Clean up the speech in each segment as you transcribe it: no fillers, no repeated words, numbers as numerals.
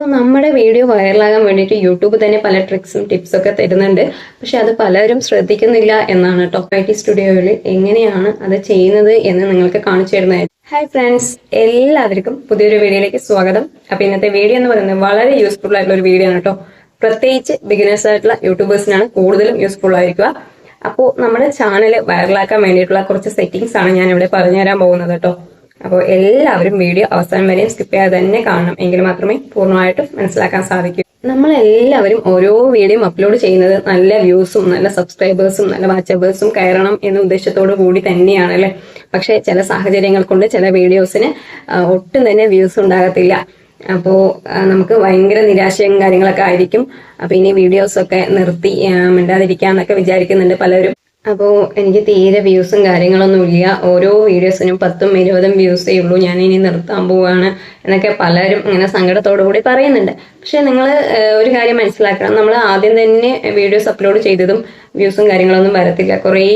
നമ്മുടെ വീഡിയോ വൈറലാകാൻ വേണ്ടിയിട്ട് യൂട്യൂബ് തന്നെ പല ട്രിക്സും ടിപ്സും ഒക്കെ തരുന്നുണ്ട്. പക്ഷെ അത് പലരും ശ്രദ്ധിക്കുന്നില്ല എന്നാണ് ടോപ്പ് സ്റ്റുഡിയോയിൽ എങ്ങനെയാണ് അത് ചെയ്യുന്നത് എന്ന് നിങ്ങൾക്ക് കാണിച്ചു തരുന്നതായിരിക്കും. ഹായ് ഫ്രണ്ട്സ്, എല്ലാവർക്കും പുതിയൊരു വീഡിയോയിലേക്ക് സ്വാഗതം. അപ്പൊ ഇന്നത്തെ വീഡിയോ എന്ന് പറയുന്നത് വളരെ യൂസ്ഫുൾ ആയിട്ടുള്ള ഒരു വീഡിയോ ആണ് കേട്ടോ. പ്രത്യേകിച്ച് ബിഗിനേഴ്സ് ആയിട്ടുള്ള യൂട്യൂബേഴ്സിനാണ് കൂടുതലും യൂസ്ഫുൾ ആയിരിക്കുക. അപ്പോൾ നമ്മുടെ ചാനൽ വൈറലാക്കാൻ വേണ്ടിയിട്ടുള്ള കുറച്ച് സെറ്റിംഗ്സ് ആണ് ഞാൻ ഇവിടെ പറഞ്ഞുതരാൻ പോകുന്നത് കേട്ടോ. അപ്പോൾ എല്ലാവരും വീഡിയോ അവസാനം വരെയും സ്കിപ്പ് ചെയ്യാതെ തന്നെ കാണണം, എങ്കിൽ മാത്രമേ പൂർണ്ണമായിട്ടും മനസ്സിലാക്കാൻ സാധിക്കൂ. നമ്മളെല്ലാവരും ഓരോ വീഡിയോ അപ്ലോഡ് ചെയ്യുന്നത് നല്ല വ്യൂസും നല്ല സബ്സ്ക്രൈബേഴ്സും നല്ല വാച്ചബേഴ്സും കയറണം എന്ന ഉദ്ദേശത്തോടു കൂടി തന്നെയാണ് അല്ലേ. പക്ഷെ ചില സാഹചര്യങ്ങൾ കൊണ്ട് ചില വീഡിയോസിന് ഒട്ടും തന്നെ വ്യൂസ് ഉണ്ടാകത്തില്ല. അപ്പോൾ നമുക്ക് ഭയങ്കര നിരാശയും കാര്യങ്ങളൊക്കെ ആയിരിക്കും. അപ്പൊ ഇനി വീഡിയോസൊക്കെ നിർത്തി മിണ്ടാതിരിക്കാന്നൊക്കെ വിചാരിക്കുന്നുണ്ട് പലരും. അപ്പോൾ എനിക്ക് തീരെ വ്യൂസും കാര്യങ്ങളൊന്നും ഇല്ല, ഓരോ വീഡിയോസിനും 10ഉം 20ഉം വ്യൂസേ ഉള്ളൂ, ഞാൻ ഇനി നിർത്താൻ പോവുകയാണ് എന്നൊക്കെ പലരും ഇങ്ങനെ സങ്കടത്തോടു കൂടി പറയുന്നുണ്ട്. പക്ഷെ നിങ്ങൾ ഒരു കാര്യം മനസ്സിലാക്കണം, നമ്മൾ ആദ്യം തന്നെ വീഡിയോസ് അപ്ലോഡ് ചെയ്തതും വ്യൂസും കാര്യങ്ങളൊന്നും വരത്തില്ല. കുറേ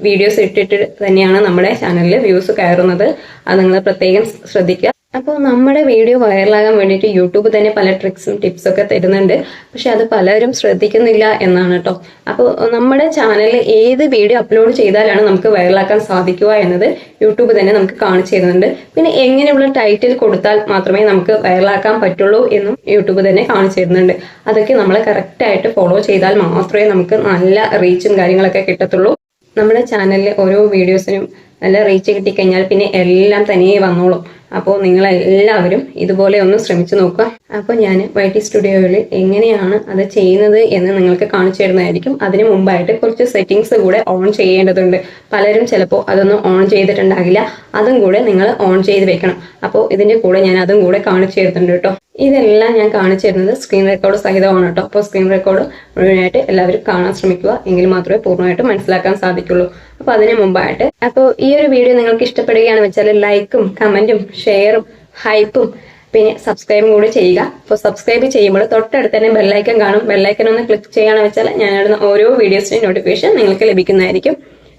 വീഡിയോസ് ഇട്ടിട്ട് തന്നെയാണ് നമ്മുടെ ചാനലിൽ വ്യൂസ് കയറുന്നത്. അത് നിങ്ങൾ പ്രത്യേകം ശ്രദ്ധിക്കുക. അപ്പോൾ നമ്മുടെ വീഡിയോ വൈറലാകാൻ വേണ്ടിയിട്ട് യൂട്യൂബ് തന്നെ പല ട്രിക്സും ടിപ്സും ഒക്കെ തരുന്നുണ്ട്. പക്ഷെ അത് പലരും ശ്രദ്ധിക്കുന്നില്ല എന്നാണ് കേട്ടോ. അപ്പോൾ നമ്മുടെ ചാനലിൽ ഏത് വീഡിയോ അപ്ലോഡ് ചെയ്താലാണ് നമുക്ക് വൈറലാക്കാൻ സാധിക്കുക എന്നത് യൂട്യൂബ് തന്നെ നമുക്ക് കാണിച്ചു തരുന്നുണ്ട്. പിന്നെ എങ്ങനെയുള്ള ടൈറ്റിൽ കൊടുത്താൽ മാത്രമേ നമുക്ക് വൈറലാക്കാൻ പറ്റുള്ളൂ എന്നും യൂട്യൂബ് തന്നെ കാണിച്ചു തരുന്നുണ്ട്. അതൊക്കെ നമ്മൾ കറക്റ്റായിട്ട് ഫോളോ ചെയ്താൽ മാത്രമേ നമുക്ക് നല്ല റീച്ചും കാര്യങ്ങളൊക്കെ കിട്ടത്തുള്ളൂ. നമ്മുടെ ചാനലിൽ ഓരോ വീഡിയോസിനും നല്ല റീച്ച് കിട്ടിക്കഴിഞ്ഞാൽ പിന്നെ എല്ലാം തനിയെ വന്നോളും. അപ്പോൾ നിങ്ങളെല്ലാവരും ഇതുപോലെ ഒന്ന് ശ്രമിച്ചു നോക്കുക. അപ്പോൾ ഞാൻ YT സ്റ്റുഡിയോയിൽ എങ്ങനെയാണ് അത് ചെയ്യുന്നത് എന്ന് നിങ്ങൾക്ക് കാണിച്ചു തരുന്നതായിരിക്കും. അതിന് മുമ്പായിട്ട് കുറച്ച് സെറ്റിങ്സ് കൂടെ ഓൺ ചെയ്യേണ്ടതുണ്ട്. പലരും ചിലപ്പോൾ അതൊന്നും ഓൺ ചെയ്തിട്ടുണ്ടാകില്ല, അതും കൂടെ നിങ്ങൾ ഓൺ ചെയ്ത് വെക്കണം. അപ്പോൾ ഇതിൻ്റെ കൂടെ ഞാൻ അതും കൂടെ കാണിച്ചു തരുന്നുണ്ട് കേട്ടോ. ഇതെല്ലാം ഞാൻ കാണിച്ചു തരുന്നത് സ്ക്രീൻ റെക്കോർഡ് സഹിതമാണ് കേട്ടോ. അപ്പോൾ സ്ക്രീൻ റെക്കോർഡ് മുഴുവനായിട്ട് എല്ലാവരും കാണാൻ ശ്രമിക്കുക, എങ്കിൽ മാത്രമേ പൂർണ്ണമായിട്ടും മനസ്സിലാക്കാൻ സാധിക്കുള്ളൂ. അപ്പോൾ അതിന് മുമ്പായിട്ട് അപ്പോൾ ഈ ഒരു വീഡിയോ നിങ്ങൾക്ക് ഇഷ്ടപ്പെടുകയാണെന്ന് വെച്ചാൽ ലൈക്കും കമൻറ്റും ഷെയറും ഹൈപ്പും പിന്നെ സബ്സ്ക്രൈബും കൂടി ചെയ്യുക. അപ്പോൾ സബ്സ്ക്രൈബ് ചെയ്യുമ്പോൾ തൊട്ടടുത്ത് തന്നെ ബെല്ലൈക്കൺ കാണും. ബെല്ലൈക്കൺ ഒന്ന് ക്ലിക്ക് ചെയ്യുകയാണെന്ന് വെച്ചാൽ ഞാനിടുന്ന ഓരോ വീഡിയോസിൻ്റെയും നോട്ടിഫിക്കേഷൻ നിങ്ങൾക്ക് ലഭിക്കുന്നതായിരിക്കും.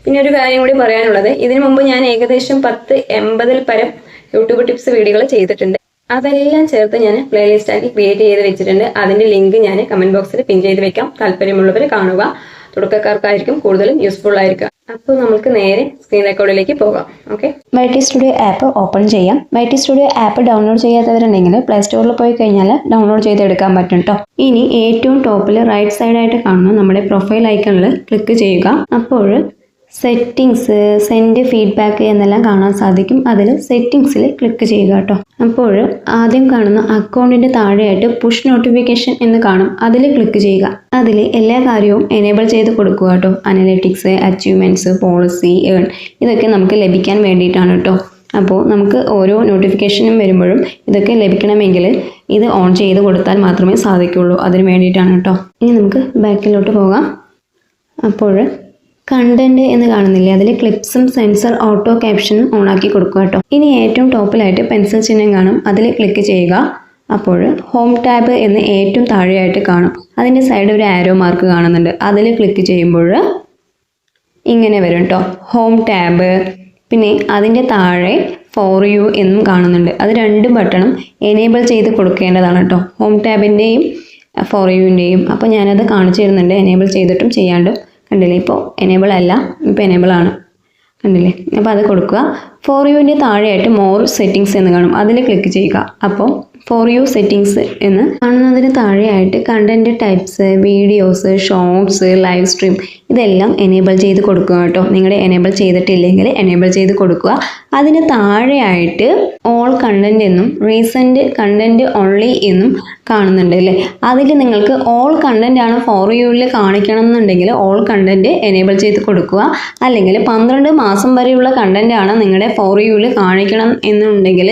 പിന്നെ ഒരു കാര്യം കൂടി പറയാനുള്ളത്, ഇതിനു മുമ്പ് ഞാൻ ഏകദേശം 10-80 പരം യൂട്യൂബ് ടിപ്സ് വീഡിയോകൾ ചെയ്തിട്ടുണ്ട്. അതെല്ലാം ചേർത്ത് ഞാൻ പ്ലേലിസ്റ്റ് ആക്കി ക്രിയേറ്റ് ചെയ്ത് വെച്ചിട്ടുണ്ട്. അതിന്റെ ലിങ്ക് ഞാൻ കമന്റ് ബോക്സിൽ പിൻ ചെയ്ത് വെക്കാം. താല്പര്യമുള്ളവർ കാണുക. തുടക്കക്കാർക്കായിരിക്കും കൂടുതലും യൂസ്ഫുൾ ആയിരിക്കുക. അപ്പോൾ നമുക്ക് നേരെ സ്ക്രീൻ റെക്കോർഡിലേക്ക് പോകാം. Okay, YT studio app open ചെയ്യാം. YT സ്റ്റുഡിയോ ആപ്പ് ഡൗൺലോഡ് ചെയ്യാത്തവരുണ്ടെങ്കിൽ പ്ലേ സ്റ്റോറിൽ പോയി കഴിഞ്ഞാൽ ഡൗൺലോഡ് ചെയ്തെടുക്കാൻ പറ്റും കേട്ടോ. ഇനി ഏറ്റവും ടോപ്പിൽ റൈറ്റ് സൈഡായിട്ട് കാണുന്ന നമ്മുടെ പ്രൊഫൈൽ ഐക്കണിൽ ക്ലിക്ക് ചെയ്യുക. അപ്പോൾ സെറ്റിങ്സ്, സെൻഡ് ഫീഡ്ബാക്ക് എന്നെല്ലാം കാണാൻ സാധിക്കും. അതിൽ സെറ്റിങ്സിൽ ക്ലിക്ക് ചെയ്യുക കേട്ടോ. അപ്പോൾ ആദ്യം കാണുന്ന അക്കൗണ്ടിൻ്റെ താഴെയായിട്ട് പുഷ് നോട്ടിഫിക്കേഷൻ എന്ന് കാണും, അതിൽ ക്ലിക്ക് ചെയ്യുക. അതിൽ എല്ലാ കാര്യവും എനേബിൾ ചെയ്ത് കൊടുക്കുക കേട്ടോ. അനലിറ്റിക്സ്, അച്ചീവ്മെൻറ്റ്സ്, പോളിസി, ഏൺ ഇതൊക്കെ നമുക്ക് ലഭിക്കാൻ വേണ്ടിയിട്ടാണ് കേട്ടോ. അപ്പോൾ നമുക്ക് ഓരോ നോട്ടിഫിക്കേഷനും വരുമ്പോഴും ഇതൊക്കെ ലഭിക്കണമെങ്കിൽ ഇത് ഓൺ ചെയ്ത് കൊടുത്താൽ മാത്രമേ സാധിക്കുള്ളൂ. അതിന് വേണ്ടിയിട്ടാണ് കേട്ടോ. ഇനി നമുക്ക് ബാക്കിലോട്ട് പോകാം. അപ്പോൾ കണ്ടന്റ് എന്ന് കാണുന്നില്ലേ, അതിൽ ക്ലിപ്സും സെൻസർ ഓട്ടോ ക്യാപ്ഷനും ഓണാക്കി കൊടുക്കുക കേട്ടോ. ഇനി ഏറ്റവും ടോപ്പിലായിട്ട് പെൻസിൽ ചിഹ്നം കാണും, അതിൽ ക്ലിക്ക് ചെയ്യുക. അപ്പോൾ ഹോം ടാബ് എന്ന് ഏറ്റവും താഴെയായിട്ട് കാണും, അതിൻ്റെ സൈഡ് ഒരു ആരോ മാർക്ക് കാണുന്നുണ്ട്, അതിൽ ക്ലിക്ക് ചെയ്യുമ്പോൾ ഇങ്ങനെ വരും കേട്ടോ, ഹോം ടാബ്. പിന്നെ അതിൻ്റെ താഴെ ഫോർ യു എന്നും കാണുന്നുണ്ട്. അത് രണ്ട് ബട്ടണും എനേബിൾ ചെയ്ത് കൊടുക്കേണ്ടതാണ് കേട്ടോ, ഹോം ടാബിൻ്റെയും ഫോർ യുവിൻ്റെയും. അപ്പോൾ ഞാനത് കാണിച്ചു തരുന്നുണ്ട്, എനേബിൾ ചെയ്തിട്ടും ചെയ്യാണ്ടും. കണ്ടില്ലേ, ഇപ്പോൾ എനേബിൾ അല്ല, ഇപ്പോൾ എനേബിൾ ആണ്, കണ്ടില്ലേ. അപ്പോൾ അത് കൊടുക്കുക. ഫോർ യുവിൻ്റെ താഴെയായിട്ട് മോർ സെറ്റിങ്സ് എന്ന് കാണും, അതിൽ ക്ലിക്ക് ചെയ്യുക. അപ്പോൾ ഫോർ യു സെറ്റിങ്സ് എന്ന് കാണുന്നതിന് താഴെയായിട്ട് content types, videos, shorts, live stream ഇതെല്ലാം എനേബിൾ ചെയ്ത് കൊടുക്കുക കേട്ടോ. നിങ്ങളുടെ എനേബിൾ ചെയ്തിട്ടില്ലെങ്കിൽ എനേബിൾ ചെയ്ത് കൊടുക്കുക. അതിന് താഴെയായിട്ട് ഓൾ കണ്ടന്റ് എന്നും റീസെൻറ്റ് കണ്ടന്റ് ഓൺലി എന്നും കാണുന്നുണ്ട് അല്ലേ. അതിൽ നിങ്ങൾക്ക് ഓൾ കണ്ടന്റ് ആണ് ഫോർ യുവിൽ കാണിക്കണം എന്നുണ്ടെങ്കിൽ ഓൾ കണ്ടന്റ് എനേബിൾ ചെയ്ത് കൊടുക്കുക. അല്ലെങ്കിൽ 12 മാസം വരെയുള്ള കണ്ടന്റ് ആണ് നിങ്ങളുടെ ഫോർ യുവിൽ കാണിക്കണം എന്നുണ്ടെങ്കിൽ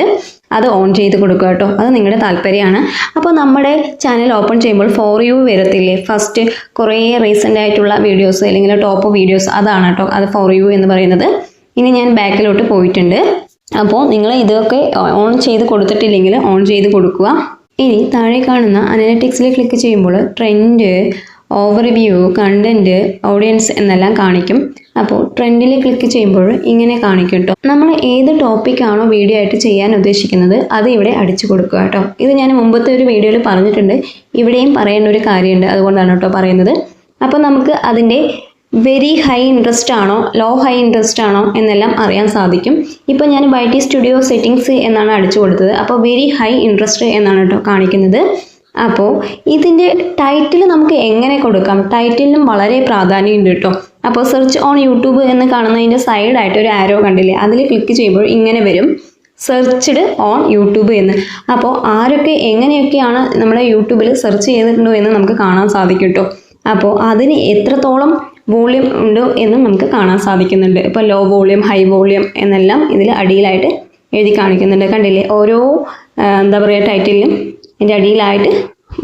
അത് ഓൺ ചെയ്ത് കൊടുക്കുക കേട്ടോ. അത് നിങ്ങളുടെ താല്പര്യമാണ്. അപ്പോൾ നമ്മുടെ ചാനൽ ഓപ്പൺ ചെയ്യുമ്പോൾ ഫോർ യു വരത്തില്ലേ, ഫസ്റ്റ് കുറേ റീസെൻ്റ് ആയിട്ടുള്ള വീഡിയോസ് അല്ലെങ്കിൽ ടോപ്പ് വീഡിയോസ്, അതാണ് കേട്ടോ അത് ഫോർ യു എന്ന് പറയുന്നത്. ഇനി ഞാൻ ബാക്കിലോട്ട് പോയിട്ടുണ്ട്. അപ്പോൾ നിങ്ങൾ ഇതൊക്കെ ഓൺ ചെയ്ത് കൊടുത്തിട്ടില്ലെങ്കിൽ ഓൺ ചെയ്ത് കൊടുക്കുക. ഇനി താഴെ കാണുന്ന അനലിറ്റിക്സിൽ ക്ലിക്ക് ചെയ്യുമ്പോൾ ട്രെൻഡ്, ഓവർവ്യൂ, കണ്ടന്റ്, ഓഡിയൻസ് എന്നെല്ലാം കാണിക്കും. അപ്പോൾ ട്രെൻഡിൽ ക്ലിക്ക് ചെയ്യുമ്പോൾ ഇങ്ങനെ കാണിക്കും കേട്ടോ. നമ്മൾ ഏത് ടോപ്പിക്കാണോ വീഡിയോ ആയിട്ട് ചെയ്യാൻ ഉദ്ദേശിക്കുന്നത് അത് ഇവിടെ അടിച്ചു കൊടുക്കുക കേട്ടോ. ഇത് ഞാൻ മുമ്പത്തെ ഒരു വീഡിയോയിൽ പറഞ്ഞിട്ടുണ്ട്, ഇവിടെയും പറയേണ്ട ഒരു കാര്യമുണ്ട്, അതുകൊണ്ടാണ് കേട്ടോ പറയുന്നത്. അപ്പോൾ നമുക്ക് അതിൻ്റെ വെരി ഹൈ ഇൻട്രസ്റ്റ് ആണോ ലോ ഹൈ ഇൻട്രസ്റ്റ് ആണോ എന്നെല്ലാം അറിയാൻ സാധിക്കും. ഇപ്പോൾ ഞാൻ YT സ്റ്റുഡിയോ സെറ്റിങ്സ് എന്നാണ് അടിച്ചു കൊടുത്തത്. അപ്പോൾ വെരി ഹൈ ഇൻട്രസ്റ്റ് എന്നാണ് കേട്ടോ കാണിക്കുന്നത്. അപ്പോൾ ഇതിൻ്റെ ടൈറ്റിൽ നമുക്ക് എങ്ങനെ കൊടുക്കാം? ടൈറ്റിലിനും വളരെ പ്രാധാന്യമുണ്ട് കേട്ടോ. അപ്പോൾ സെർച്ച് ഓൺ യൂട്യൂബ് എന്ന് കാണുന്നതിൻ്റെ സൈഡായിട്ട് ഒരു ആരോ കണ്ടില്ലേ, അതിൽ ക്ലിക്ക് ചെയ്യുമ്പോൾ ഇങ്ങനെ വരും സെർച്ച്ഡ് ഓൺ യൂട്യൂബ് എന്ന്. അപ്പോൾ ആരൊക്കെ എങ്ങനെയൊക്കെയാണ് നമ്മുടെ യൂട്യൂബിൽ സെർച്ച് ചെയ്തിട്ടുണ്ടോ എന്ന് നമുക്ക് കാണാൻ സാധിക്കും കേട്ടോ. അപ്പോൾ അതിന് എത്രത്തോളം വോളിയം ഉണ്ടോ എന്ന് നമുക്ക് കാണാൻ സാധിക്കുന്നുണ്ട്. ഇപ്പോൾ ലോ വോളിയം, ഹൈ വോളിയം എന്നെല്ലാം ഇതിൽ അടിയിലായിട്ട് എഴുതി കാണിക്കുന്നുണ്ട്. കണ്ടില്ലേ, ഓരോ എന്താ പറയുക ടൈറ്റിലും ഇതിൻ്റെ അടിയിലായിട്ട്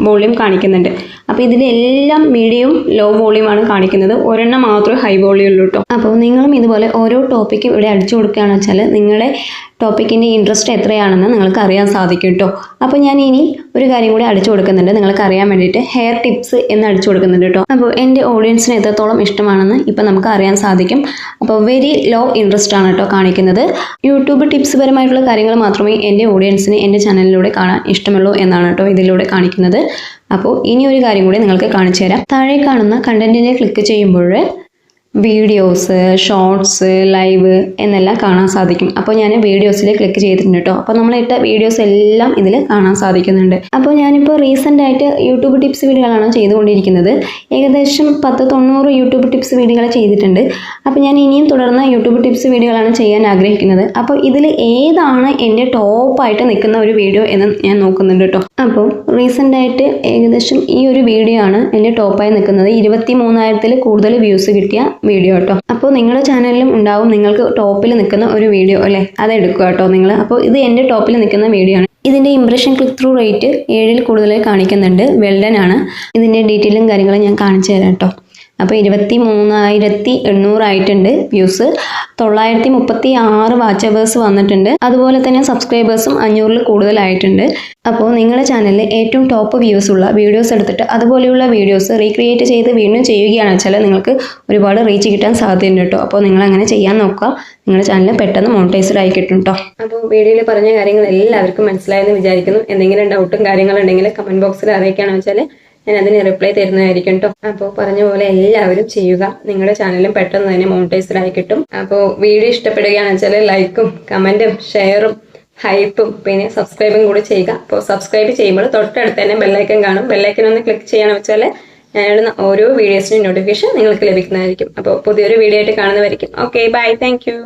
വോളിയം കാണിക്കുന്നുണ്ട്. അപ്പോൾ ഇതിലെല്ലാം മീഡിയവും ലോ വോളിയമാണ് കാണിക്കുന്നത്, ഒരെണ്ണം മാത്രമേ ഹൈ വോളിയം ഉള്ളൂ കേട്ടോ. അപ്പോൾ നിങ്ങളും ഇതുപോലെ ഓരോ ടോപ്പിക്കും ഇവിടെ അടിച്ചു കൊടുക്കുകയാണെന്ന് വെച്ചാൽ നിങ്ങളുടെ ടോപ്പിക്കിൻ്റെ ഇൻട്രസ്റ്റ് എത്രയാണെന്ന് നിങ്ങൾക്ക് അറിയാൻ സാധിക്കും കേട്ടോ. അപ്പോൾ ഞാൻ ഇനി ഒരു കാര്യം കൂടി അടിച്ചു കൊടുക്കുന്നുണ്ട് നിങ്ങൾക്ക് അറിയാൻ വേണ്ടിയിട്ട്. ഹെയർ ടിപ്സ് എന്ന് അടിച്ചു കൊടുക്കുന്നുണ്ട് കേട്ടോ. അപ്പോൾ എൻ്റെ ഓഡിയൻസിന് എത്രത്തോളം ഇഷ്ടമാണെന്ന് ഇപ്പം നമുക്ക് അറിയാൻ സാധിക്കും. അപ്പോൾ വെരി ലോ ഇൻട്രസ്റ്റ് ആണ് കേട്ടോ കാണിക്കുന്നത്. യൂട്യൂബ് ടിപ്സ് പരമായിട്ടുള്ള കാര്യങ്ങൾ മാത്രമേ എൻ്റെ ഓഡിയൻസിന് എൻ്റെ ചാനലിലൂടെ കാണാൻ ഇഷ്ടമുള്ളൂ എന്നാണ് കേട്ടോ ഇതിലൂടെ കാണിക്കുന്നത്. അപ്പോൾ ഇനി ഒരു കാര്യം കൂടി നിങ്ങൾക്ക് കാണിച്ചു തരാം. താഴെ കാണുന്ന കണ്ടന്റിനെ ക്ലിക്ക് ചെയ്യുമ്പോൾ വീഡിയോസ്, ഷോർട്സ്, ലൈവ് എന്നെല്ലാം കാണാൻ സാധിക്കും. അപ്പോൾ ഞാൻ വീഡിയോസിൽ ക്ലിക്ക് ചെയ്തിട്ടുണ്ട് കേട്ടോ. അപ്പോൾ നമ്മളിട്ട വീഡിയോസ് എല്ലാം ഇതിൽ കാണാൻ സാധിക്കുന്നുണ്ട്. അപ്പോൾ ഞാനിപ്പോൾ റീസെൻ്റ് ആയിട്ട് യൂട്യൂബ് ടിപ്സ് വീഡിയോകളാണ് ചെയ്തുകൊണ്ടിരിക്കുന്നത്. ഏകദേശം 10-90 യൂട്യൂബ് ടിപ്സ് വീഡിയോകൾ ചെയ്തിട്ടുണ്ട്. അപ്പോൾ ഞാൻ ഇനിയും തുടർന്ന് യൂട്യൂബ് ടിപ്സ് വീഡിയോകളാണ് ചെയ്യാൻ ആഗ്രഹിക്കുന്നത്. അപ്പോൾ ഇതിൽ ഏതാണ് എൻ്റെ ടോപ്പായിട്ട് നിൽക്കുന്ന ഒരു വീഡിയോ എന്ന് ഞാൻ നോക്കുന്നുണ്ട് കേട്ടോ. അപ്പോൾ റീസെൻ്റ് ആയിട്ട് ഏകദേശം ഈ ഒരു വീഡിയോ ആണ് എൻ്റെ ടോപ്പായി നിൽക്കുന്നത്. 23,000-ൽ കൂടുതൽ വ്യൂസ് കിട്ടിയ വീഡിയോ കേട്ടോ. അപ്പോൾ നിങ്ങളുടെ ചാനലിലും ഉണ്ടാവും നിങ്ങൾക്ക് ടോപ്പിൽ നിൽക്കുന്ന ഒരു വീഡിയോ അല്ലേ, അതെടുക്കുക കേട്ടോ നിങ്ങൾ. അപ്പോൾ ഇത് എൻ്റെ ടോപ്പിൽ നിൽക്കുന്ന വീഡിയോ ആണ്. ഇതിൻ്റെ ഇംപ്രഷൻ ക്ലിക്ക് ത്രൂ റേറ്റ് 7-ൽ കൂടുതൽ കാണിക്കുന്നുണ്ട്. വെൽഡൻ ആണ്. ഇതിൻ്റെ ഡീറ്റെയിലും കാര്യങ്ങളും ഞാൻ കാണിച്ചു തരാം കേട്ടോ. അപ്പോൾ 23,800 ആയിട്ടുണ്ട് വ്യൂസ്. 936 വാച്ച് അവേഴ്സ് വന്നിട്ടുണ്ട്. അതുപോലെ തന്നെ സബ്സ്ക്രൈബേഴ്സും 500-ൽ കൂടുതലായിട്ടുണ്ട്. അപ്പോൾ നിങ്ങളുടെ ചാനലിൽ ഏറ്റവും ടോപ്പ് വ്യൂസ് ഉള്ള വീഡിയോസ് എടുത്തിട്ട് അതുപോലെയുള്ള വീഡിയോസ് റീക്രിയേറ്റ് ചെയ്ത് വീണ്ടും ചെയ്യുകയാണെന്ന് വെച്ചാൽ നിങ്ങൾക്ക് ഒരുപാട് റീച്ച് കിട്ടാൻ സാധ്യതയുണ്ട് കേട്ടോ. അപ്പോൾ നിങ്ങൾ അങ്ങനെ ചെയ്യാൻ നോക്കുക. നിങ്ങളുടെ ചാനൽ പെട്ടെന്ന് മോണിറ്റൈസ്ഡ് ആയി കിട്ടും കേട്ടോ. അപ്പോൾ വീഡിയോയിൽ പറഞ്ഞ കാര്യങ്ങൾ എല്ലാവർക്കും മനസ്സിലായെന്ന് വിചാരിക്കുന്നു. എന്തെങ്കിലും ഡൗട്ടും കാര്യങ്ങളുണ്ടെങ്കിൽ കമൻറ്റ് ബോക്സിൽ അറിയിക്കുകയാണെന്ന് വെച്ചാൽ ഞാൻ അതിന് റിപ്ലൈ തരുന്നതായിരിക്കും കേട്ടോ. അപ്പോൾ പറഞ്ഞ പോലെ എല്ലാവരും ചെയ്യുക. നിങ്ങളുടെ ചാനലും പെട്ടെന്ന് തന്നെ മോണിറ്റൈസ്ഡ് ആയി കിട്ടും. അപ്പോൾ വീഡിയോ ഇഷ്ടപ്പെടുകയാണെന്ന് വെച്ചാൽ ലൈക്കും കമൻറ്റും ഷെയറും ഹൈപ്പും പിന്നെ സബ്സ്ക്രൈബും കൂടി ചെയ്യുക. അപ്പോൾ സബ്സ്ക്രൈബ് ചെയ്യുമ്പോൾ തൊട്ടടുത്ത് തന്നെ ബെല്ലൈക്കൻ കാണും. ബെല്ലൈക്കൻ ഒന്ന് ക്ലിക്ക് ചെയ്യണമെന്ന് വെച്ചാൽ ഞാനിടുന്ന ഓരോ വീഡിയോസിനും നോട്ടിഫിക്കേഷൻ നിങ്ങൾക്ക് ലഭിക്കുന്നതായിരിക്കും. അപ്പോൾ പുതിയൊരു വീഡിയോ ആയിട്ട് കാണുന്നതായിരിക്കും. Okay, bye, thank U.